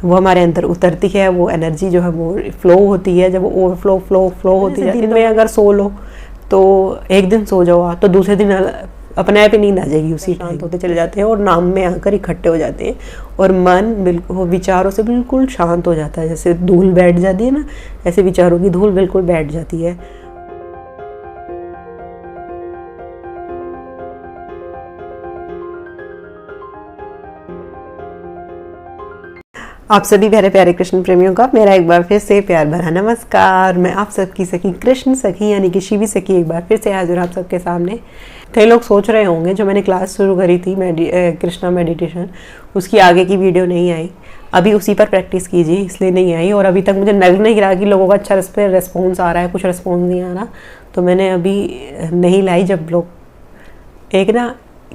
वो हमारे अंदर उतरती है, वो एनर्जी जो है वो फ्लो होती है। जब वो ओवरफ्लो फ्लो होती है, दिन में अगर सो लो तो एक दिन सो जाओ तो दूसरे दिन अपने आप ही नींद आ जाएगी, उसी शांत होते चले जाते हैं और नाम में आकर इकट्ठे हो जाते हैं और मन बिल्कुल विचारों से बिल्कुल शांत हो जाता है। जैसे धूल बैठ जाती है ना, ऐसे विचारों की धूल बिल्कुल बैठ जाती है। आप सभी प्यारे प्यारे कृष्ण प्रेमियों का मेरा एक बार फिर से प्यार भरा नमस्कार। मैं आप सबकी सखी कृष्ण सखी यानी कि शिवी सखी एक बार फिर से हाजिर आप सबके सामने। कई लोग सोच रहे होंगे जो मैंने क्लास शुरू करी थी कृष्णा मेडिटेशन, उसकी आगे की वीडियो नहीं आई। अभी उसी पर प्रैक्टिस कीजिए इसलिए नहीं आई, और अभी तक मुझे लग नहीं रहा कि लोगों का अच्छा इस पर रेस्पॉन्स आ रहा है, कुछ रेस्पॉन्स नहीं आ रहा, तो मैंने अभी नहीं लाई। जब लोग एक ना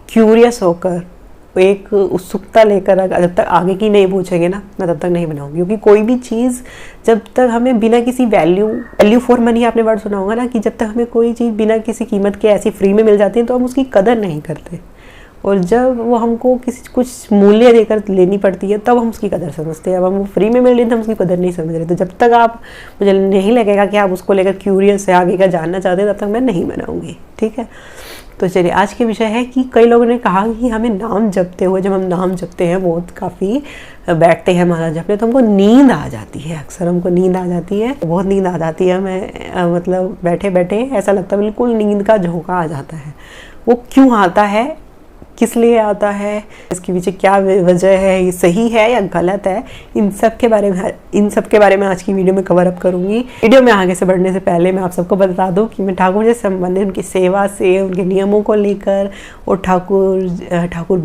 क्यूरियस होकर एक उत्सुकता लेकर जब तक आगे की नहीं पूछेंगे ना, मैं तब तक नहीं बनाऊंगी। क्योंकि कोई भी चीज़ जब तक हमें बिना किसी वैल्यू फॉर मनी, आपने वर्ड सुना होगा ना, कि जब तक हमें कोई चीज़ बिना किसी कीमत के ऐसी फ्री में मिल जाती है तो हम उसकी कदर नहीं करते, और जब वो हमको कुछ मूल्य देकर लेनी पड़ती है तब हम उसकी कदर समझते हैं। अब हम वो फ्री में मिल रही है तो हम उसकी कदर नहीं समझ रहे। तो जब तक आप, मुझे नहीं लगेगा कि आप उसको लेकर क्यूरियस है, आगे का जानना चाहते हैं, तब तक मैं नहीं बनाऊंगी, ठीक है। तो चलिए, आज के विषय है कि कई लोगों ने कहा कि हमें नाम जपते हुए, जब हम नाम जपते हैं वो काफ़ी बैठते हैं हमारा जपने, तो हमको नींद आ जाती है। अक्सर हमको नींद आ जाती है, बहुत नींद आ जाती है। मैं मतलब बैठे बैठे ऐसा लगता है बिल्कुल नींद का झोंका आ जाता है। वो क्यों आता है, किस लिए आता है, इसके पीछे क्या वजह है, ये सही है या गलत है, इन सब के बारे में आज की वीडियो में कवर अप करूंगी। वीडियो में आगे से बढ़ने से पहले मैं आप सबको बता दूं कि मैं ठाकुर जी से संबंधित, उनकी सेवा से, उनके नियमों को लेकर, और ठाकुर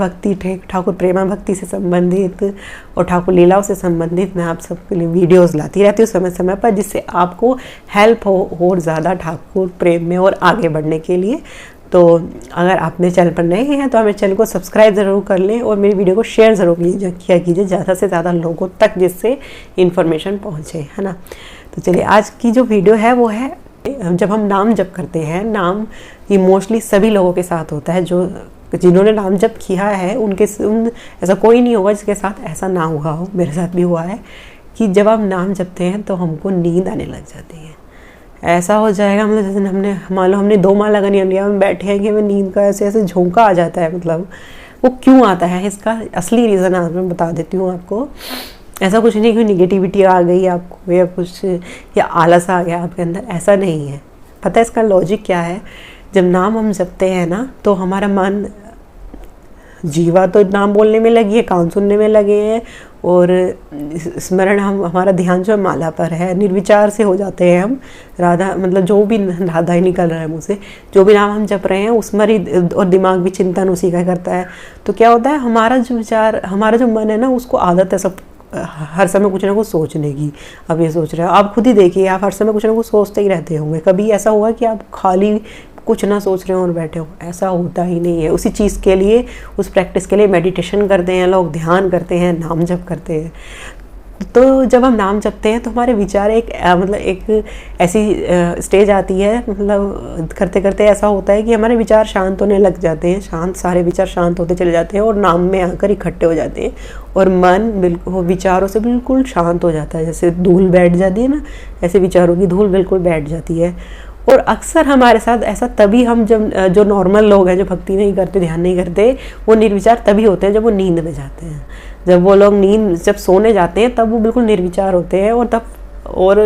प्रेमा भक्ति से संबंधित और ठाकुर लीलाओं से संबंधित मैं आप सबके लिए वीडियोज़ लाती रहती हूँ समय समय पर, जिससे आपको हेल्प हो और ज़्यादा ठाकुर प्रेम में और आगे बढ़ने के लिए। तो अगर आप मेरे चैनल पर नए हैं तो मेरे चैनल को सब्सक्राइब ज़रूर कर लें और मेरी वीडियो को शेयर ज़रूर किया कीजिए ज़्यादा से ज़्यादा लोगों तक, जिससे इन्फॉर्मेशन पहुँचे, है ना। तो चलिए, आज की जो वीडियो है वो है, जब हम नाम जप करते हैं, नाम ये मोस्टली सभी लोगों के साथ होता है, जो जिन्होंने नाम जप किया है ऐसा कोई नहीं होगा जिसके साथ ऐसा ना हुआ हो। मेरे साथ भी हुआ है कि जब आप नाम जपते हैं तो हमको नींद आने लग जाती है। ऐसा हो जाएगा, मतलब जैसे मान लो हमने 2 माला का नियम लिया, हम बैठे हैं कि हमें नींद का ऐसे झोंका आ जाता है। मतलब वो क्यों आता है, इसका असली रीज़न आज मैं बता देती हूँ आपको। ऐसा कुछ नहीं कि निगेटिविटी आ गई आपको या कुछ, या आलस आ गया आपके अंदर, ऐसा नहीं है। पता है इसका लॉजिक क्या है? जब नाम हम जपते हैं ना, तो हमारा मन, जीवा तो नाम बोलने में लगी है, कान सुनने में लगे हैं, और स्मरण हमारा ध्यान जो है माला पर है, निर्विचार से हो जाते हैं हम। राधा, मतलब जो भी राधा ही निकल रहा है मुँह से, जो भी नाम हम जप रहे हैं उसमें ही, और दिमाग भी चिंतन उसी का करता है। तो क्या होता है, हमारा जो मन है ना, उसको आदत है सब हर समय कुछ ना कुछ सोचने की। अब ये सोच रहे हो, आप खुद ही देखिए, आप हर समय कुछ ना कुछ सोचते ही रहते होंगे। कभी ऐसा हुआ कि आप खाली कुछ ना सोच रहे हो और बैठे हो? ऐसा होता ही नहीं है। उसी चीज़ के लिए, उस प्रैक्टिस के लिए मेडिटेशन करते हैं लोग, ध्यान करते हैं, नाम जप करते हैं। तो जब हम नाम जपते हैं तो हमारे विचार एक ऐसी स्टेज आती है, मतलब करते करते ऐसा होता है कि हमारे विचार शांत होने लग जाते हैं, सारे विचार शांत होते चले जाते हैं और नाम में आकर इकट्ठे हो जाते हैं, और मन बिल्कुल विचारों से बिल्कुल शांत हो जाता है। जैसे धूल बैठ जाती है ना, ऐसे विचारों की धूल बिल्कुल बैठ जाती है। और अक्सर हमारे साथ ऐसा तभी हम जब, जो नॉर्मल लोग हैं, जो भक्ति नहीं करते, ध्यान नहीं करते, वो निर्विचार तभी होते हैं जब वो नींद में जाते हैं। जब वो लोग जब सोने जाते हैं तब वो बिल्कुल निर्विचार होते हैं, और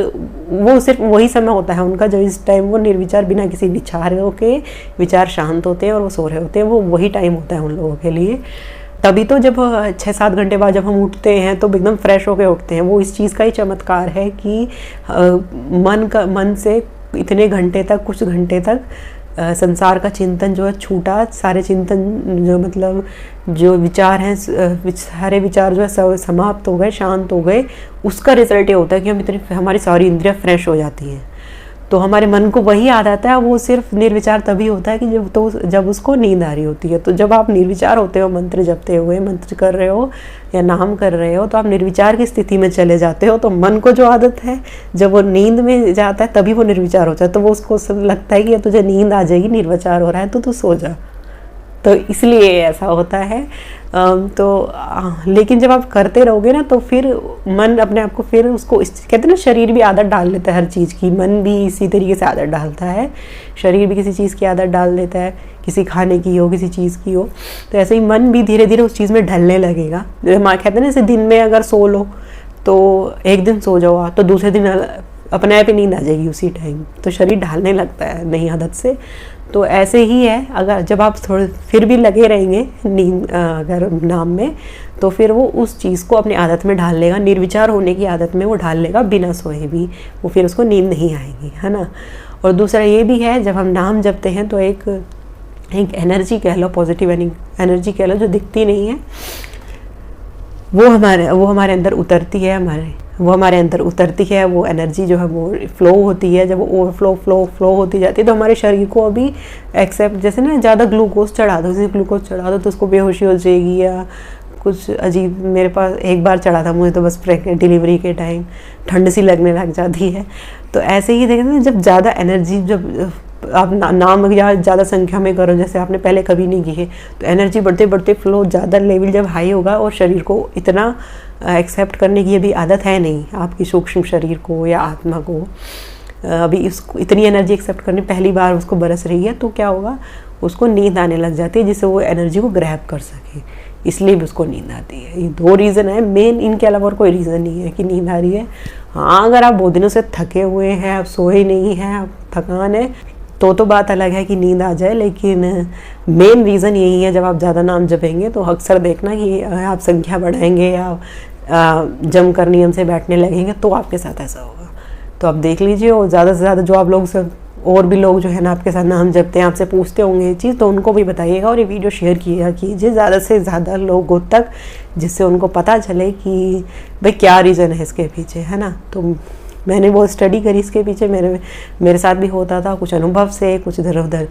वो सिर्फ वही समय होता है उनका जब इस टाइम वो निर्विचार, बिना किसी विचारों के विचार शांत होते हैं और वो सो रहे होते हैं। वो वही टाइम होता है उन लोगों के लिए। तभी तो जब 6-7 घंटे बाद जब हम उठते हैं तो एकदम फ्रेश होकर उठते हैं। वो इस चीज़ का ही चमत्कार है कि मन से इतने घंटे तक, कुछ घंटे तक संसार का चिंतन जो है छूटा, सारे चिंतन जो, मतलब जो विचार हैं, सारे विचार जो है समाप्त हो गए, शांत हो गए। उसका रिजल्ट ये होता है कि हमारी सारी इंद्रियां फ्रेश हो जाती हैं। तो हमारे मन को वही याद आता है, वो सिर्फ निर्विचार तभी होता है कि जब उसको नींद आ रही होती है। तो जब आप निर्विचार होते हो, मंत्र जपते हुए, मंत्र कर रहे हो या नाम कर रहे हो, तो आप निर्विचार की स्थिति में चले जाते हो। तो मन को जो आदत है, जब वो नींद में जाता है तभी वो निर्विचार होता है। तो वो उसको सब लगता है कि तुझे नींद आ जाएगी, निर्विचार हो रहा है तो तू सो जा। तो इसलिए ऐसा होता है। लेकिन जब आप करते रहोगे ना, तो फिर मन अपने आप को फिर उसको कहते हैं ना, शरीर भी आदत डाल लेता है हर चीज़ की, मन भी इसी तरीके से आदत डालता है, शरीर भी किसी चीज़ की आदत डाल देता है, किसी खाने की हो, किसी चीज़ की हो। तो ऐसे ही मन भी धीरे धीरे उस चीज़ में ढलने लगेगा। कहते हैं ना, जैसे दिन में अगर सो लो तो एक दिन सो जाओ तो दूसरे दिन अपने आप ही नींद आ जाएगी उसी टाइम, तो शरीर ढालने लगता है नई आदत से। तो ऐसे ही है, अगर जब आप थोड़े फिर भी लगे रहेंगे नींद अगर नाम में, तो फिर वो उस चीज़ को अपनी आदत में ढाल लेगा, निर्विचार होने की आदत में वो ढाल लेगा बिना सोए भी, वो फिर उसको नींद नहीं आएगी, है ना। और दूसरा ये भी है, जब हम नाम जपते हैं तो एक एनर्जी कह लो, पॉजिटिव एनर्जी कह लो, जो दिखती नहीं है, वो हमारे अंदर उतरती है, हमारे अंदर उतरती है। वो एनर्जी जो है वो फ्लो होती है। जब वो ओवरफ्लो फ्लो होती जाती है तो हमारे शरीर को अभी एक्सेप्ट, जैसे ना ज़्यादा ग्लूकोज चढ़ा दो तो उसको बेहोशी हो जाएगी या कुछ अजीब। मेरे पास एक बार चढ़ा था मुझे, तो बस प्रेग्नेंट डिलीवरी के टाइम ठंड सी लगने लग जाती है। तो ऐसे ही देखते हैं, जब ज़्यादा एनर्जी, जब आप नाम या ज़्यादा संख्या में करो, जैसे आपने पहले कभी नहीं की है, तो एनर्जी बढ़ते बढ़ते फ्लो ज़्यादा लेवल जब हाई होगा और शरीर को इतना एक्सेप्ट करने की अभी आदत है नहीं आपकी सूक्ष्म शरीर को या आत्मा को, अभी इसको इतनी एनर्जी एक्सेप्ट करने पहली बार उसको बरस रही है, तो क्या होगा, उसको नींद आने लग जाती है, जिससे वो एनर्जी को ग्रैब कर सके, इसलिए भी उसको नींद आती है। ये 2 रीज़न है मेन, इनके अलावा और कोई रीज़न नहीं है कि नींद आ रही है। हाँ, अगर आप बहुत दिनों से थके हुए हैं, आप सोए नहीं हैं, आप थकान है, तो बात अलग है कि नींद आ जाए, लेकिन मेन रीज़न यही है। जब आप ज़्यादा नाम जपेंगे तो अक्सर देखना कि आप संख्या बढ़ाएंगे या जमकर नियम से बैठने लगेंगे, तो आपके साथ ऐसा होगा। तो आप देख लीजिए, और ज़्यादा से ज़्यादा जो आप लोग से और भी लोग जो है ना आपके साथ नाम जपते हैं, आपसे पूछते होंगे ये चीज़, तो उनको भी बताइएगा और ये वीडियो शेयर कीजिए ज़्यादा से ज़्यादा लोगों तक, जिससे उनको पता चले कि भाई क्या रीज़न है इसके पीछे, है ना। तो मैंने वो स्टडी करी इसके पीछे, मेरे साथ भी होता था, कुछ अनुभव से, कुछ इधर उधर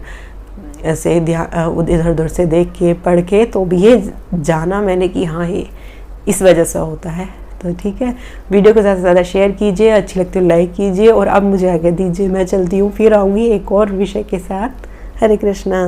ऐसे इधर उधर से देख के पढ़ के, तो भी ये जाना मैंने कि हाँ ये इस वजह से होता है। तो ठीक है, वीडियो को ज़्यादा से ज़्यादा शेयर कीजिए, अच्छी लगती है लाइक कीजिए, और अब मुझे आगे दीजिए, मैं चलती हूँ, फिर आऊँगी एक और विषय के साथ। हरे कृष्णा।